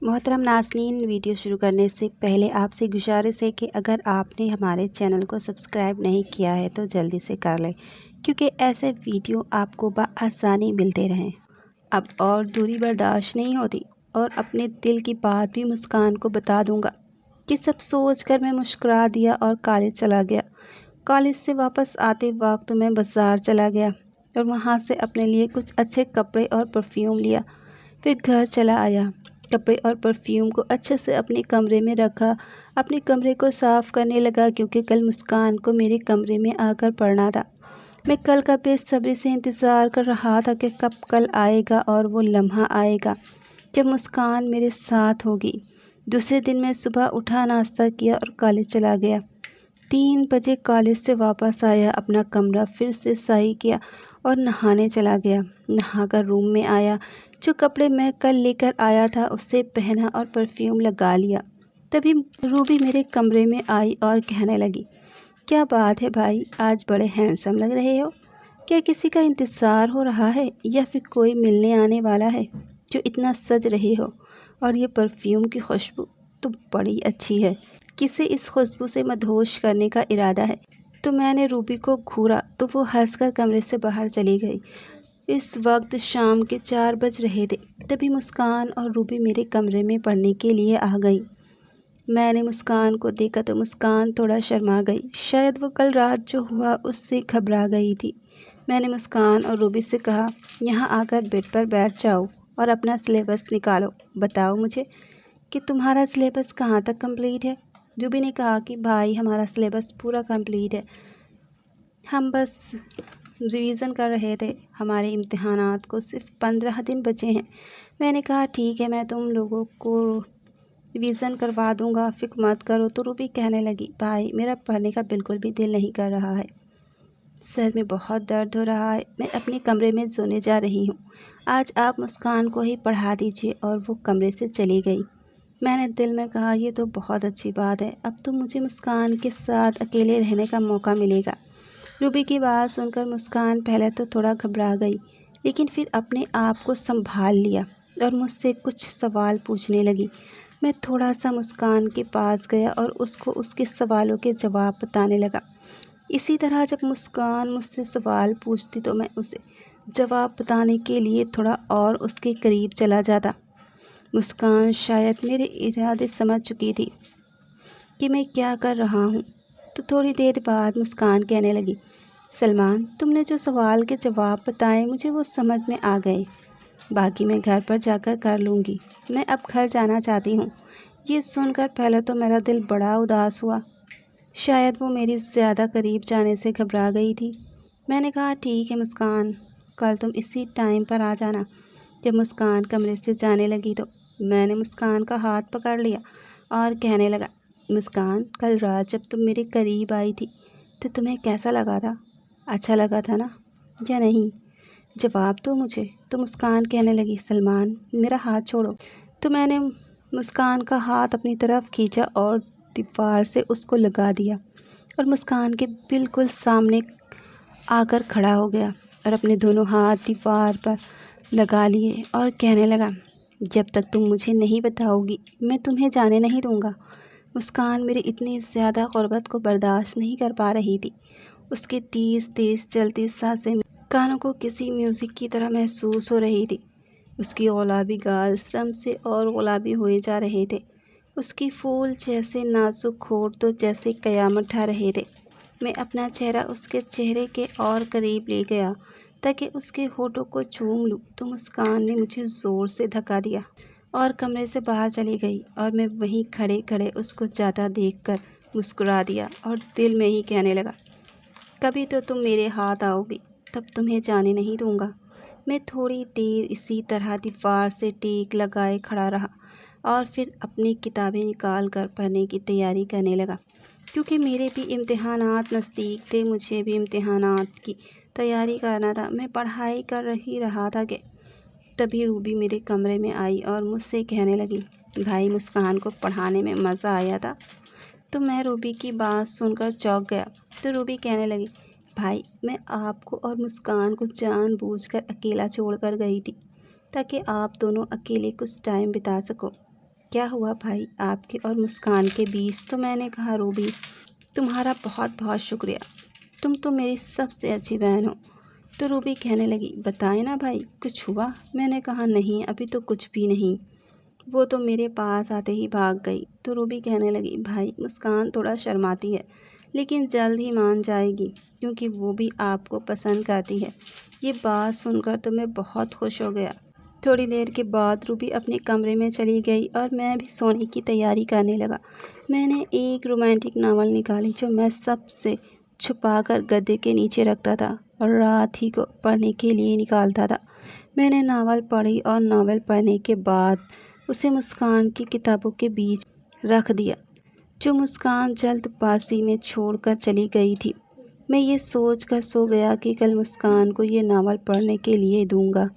मोहतरम नाज़रीन, वीडियो शुरू करने से पहले आपसे गुजारिश है कि अगर आपने हमारे चैनल को सब्सक्राइब नहीं किया है तो जल्दी से कर लें, क्योंकि ऐसे वीडियो आपको बआसानी मिलते रहें। अब और दूरी बर्दाश्त नहीं होती और अपने दिल की बात भी मुस्कान को बता दूंगा कि सब सोच कर मैं मुस्कुरा दिया और कॉलेज चला गया। कॉलेज से वापस आते वक्त मैं बाज़ार चला गया और वहाँ से अपने लिए कुछ अच्छे कपड़े और परफ्यूम लिया। फिर घर चला आया, कपड़े और परफ्यूम को अच्छे से अपने कमरे में रखा। अपने कमरे को साफ़ करने लगा क्योंकि कल मुस्कान को मेरे कमरे में आकर पढ़ना था। मैं कल का बेसब्री से इंतज़ार कर रहा था कि कब कल आएगा और वो लम्हा आएगा जब मुस्कान मेरे साथ होगी। दूसरे दिन मैं सुबह उठा, नाश्ता किया और कॉलेज चला गया। 3 बजे कॉलेज से वापस आया, अपना कमरा फिर से सही किया और नहाने चला गया। नहाकर रूम में आया, जो कपड़े मैं कल लेकर आया था उसे पहना और परफ्यूम लगा लिया। तभी रूबी मेरे कमरे में आई और कहने लगी, क्या बात है भाई, आज बड़े हैंडसम लग रहे हो। क्या किसी का इंतज़ार हो रहा है या फिर कोई मिलने आने वाला है जो इतना सज रहे हो? और ये परफ्यूम की खुशबू तो बड़ी अच्छी है। किसे इस खुशबू से मदहोश करने का इरादा है? तो मैंने रूबी को घूरा तो वो हंसकर कमरे से बाहर चली गई। इस वक्त शाम के 4 बज रहे थे। तभी मुस्कान और रूबी मेरे कमरे में पढ़ने के लिए आ गई। मैंने मुस्कान को देखा तो मुस्कान थोड़ा शर्मा गई। शायद वो कल रात जो हुआ उससे घबरा गई थी। मैंने मुस्कान और रूबी से कहा, यहाँ आकर बेड पर बैठ जाओ और अपना सिलेबस निकालो। बताओ मुझे कि तुम्हारा सिलेबस कहाँ तक कंप्लीट है। रूबी ने कहा कि भाई, हमारा सिलेबस पूरा कंप्लीट है, हम बस रिवीज़न कर रहे थे, हमारे इम्तिहानात को सिर्फ 15 दिन बचे हैं। मैंने कहा ठीक है, मैं तुम लोगों को रिवीज़न करवा दूंगा, फिक्र मत करो। तो रूबी कहने लगी, भाई मेरा पढ़ने का बिल्कुल भी दिल नहीं कर रहा है, सर में बहुत दर्द हो रहा है, मैं अपने कमरे में सोने जा रही हूँ। आज आप मुस्कान को ही पढ़ा दीजिए। और वो कमरे से चली गई। मैंने दिल में कहा, ये तो बहुत अच्छी बात है, अब तो मुझे मुस्कान के साथ अकेले रहने का मौका मिलेगा। रूबी की बात सुनकर मुस्कान पहले तो थोड़ा घबरा गई, लेकिन फिर अपने आप को संभाल लिया और मुझसे कुछ सवाल पूछने लगी। मैं थोड़ा सा मुस्कान के पास गया और उसको उसके सवालों के जवाब बताने लगा। इसी तरह जब मुस्कान मुझसे सवाल पूछती तो मैं उसे जवाब बताने के लिए थोड़ा और उसके करीब चला जाता। मुस्कान शायद मेरे इरादे समझ चुकी थी कि मैं क्या कर रहा हूँ। तो थोड़ी देर बाद मुस्कान कहने लगी, सलमान, तुमने जो सवाल के जवाब बताए मुझे वो समझ में आ गए, बाकी मैं घर पर जाकर कर लूँगी। मैं अब घर जाना चाहती हूँ। ये सुनकर पहले तो मेरा दिल बड़ा उदास हुआ। शायद वो मेरी ज़्यादा करीब जाने से घबरा गई थी। मैंने कहा ठीक है मुस्कान, कल तुम इसी टाइम पर आ जाना। जब मुस्कान कमरे से जाने लगी तो मैंने मुस्कान का हाथ पकड़ लिया और कहने लगा, मुस्कान, कल रात जब तुम मेरे करीब आई थी तो तुम्हें कैसा लगा था? अच्छा लगा था ना, या नहीं? जवाब दो मुझे। तो मुस्कान कहने लगी, सलमान, मेरा हाथ छोड़ो। तो मैंने मुस्कान का हाथ अपनी तरफ खींचा और दीवार से उसको लगा दिया और मुस्कान के बिल्कुल सामने आकर खड़ा हो गया और अपने दोनों हाथ दीवार पर लगा लिए और कहने लगा, जब तक तुम मुझे नहीं बताओगी मैं तुम्हें जाने नहीं दूंगा। मुस्कान मेरी इतनी ज़्यादा ग़ुर्बत को बर्दाश्त नहीं कर पा रही थी। उसकी तेज़ तेज़ चलती सांसें कानों को किसी म्यूज़िक की तरह महसूस हो रही थी। उसकी गुलाबी गाल श्रम से और गुलाबी हुए जा रहे थे। उसकी फूल जैसे नाजुक होंठ तो जैसे क़यामत ढा रहे थे। मैं अपना चेहरा उसके चेहरे के और करीब ले गया ताकि उसके होठों को चूम लूँ, तो मुस्कान ने मुझे ज़ोर से धक्का दिया और कमरे से बाहर चली गई। और मैं वहीं खड़े खड़े उसको ज़्यादा देखकर मुस्कुरा दिया और दिल में ही कहने लगा, कभी तो तुम मेरे हाथ आओगी, तब तुम्हें जाने नहीं दूँगा। मैं थोड़ी देर इसी तरह दीवार से टेक लगाए खड़ा रहा और फिर अपनी किताबें निकाल कर पढ़ने की तैयारी करने लगा, क्योंकि मेरे भी इम्तिहानात नज़दीक थे, मुझे भी इम्तिहानात की तैयारी करना था। मैं पढ़ाई कर ही रहा था कि तभी रूबी मेरे कमरे में आई और मुझसे कहने लगी, भाई, मुस्कान को पढ़ाने में मज़ा आया था। तो मैं रूबी की बात सुनकर चौंक गया। तो रूबी कहने लगी, भाई, मैं आपको और मुस्कान को जानबूझकर अकेला छोड़कर गई थी ताकि आप दोनों अकेले कुछ टाइम बिता सको। क्या हुआ भाई आपके और मुस्कान के बीच? तो मैंने कहा रूबी, तुम्हारा बहुत बहुत शुक्रिया, तुम तो मेरी सबसे अच्छी बहन हो। तो रूबी कहने लगी, बताए ना भाई, कुछ हुआ? मैंने कहा नहीं, अभी तो कुछ भी नहीं, वो तो मेरे पास आते ही भाग गई। तो रूबी कहने लगी, भाई मुस्कान थोड़ा शर्माती है लेकिन जल्द ही मान जाएगी क्योंकि वो भी आपको पसंद करती है। ये बात सुनकर तो मैं बहुत खुश हो गया। थोड़ी देर के बाद रूबी अपने कमरे में चली गई और मैं भी सोने की तैयारी करने लगा। मैंने एक रोमांटिक नावल निकाली जो मैं सबसे छुपाकर गद्दे के नीचे रखता था और रात ही को पढ़ने के लिए निकालता था। मैंने नावल पढ़ी और नावल पढ़ने के बाद उसे मुस्कान की किताबों के बीच रख दिया, जो मुस्कान जल्दबाजी में छोड़कर चली गई थी। मैं ये सोचकर सो गया कि कल मुस्कान को ये नावल पढ़ने के लिए दूंगा।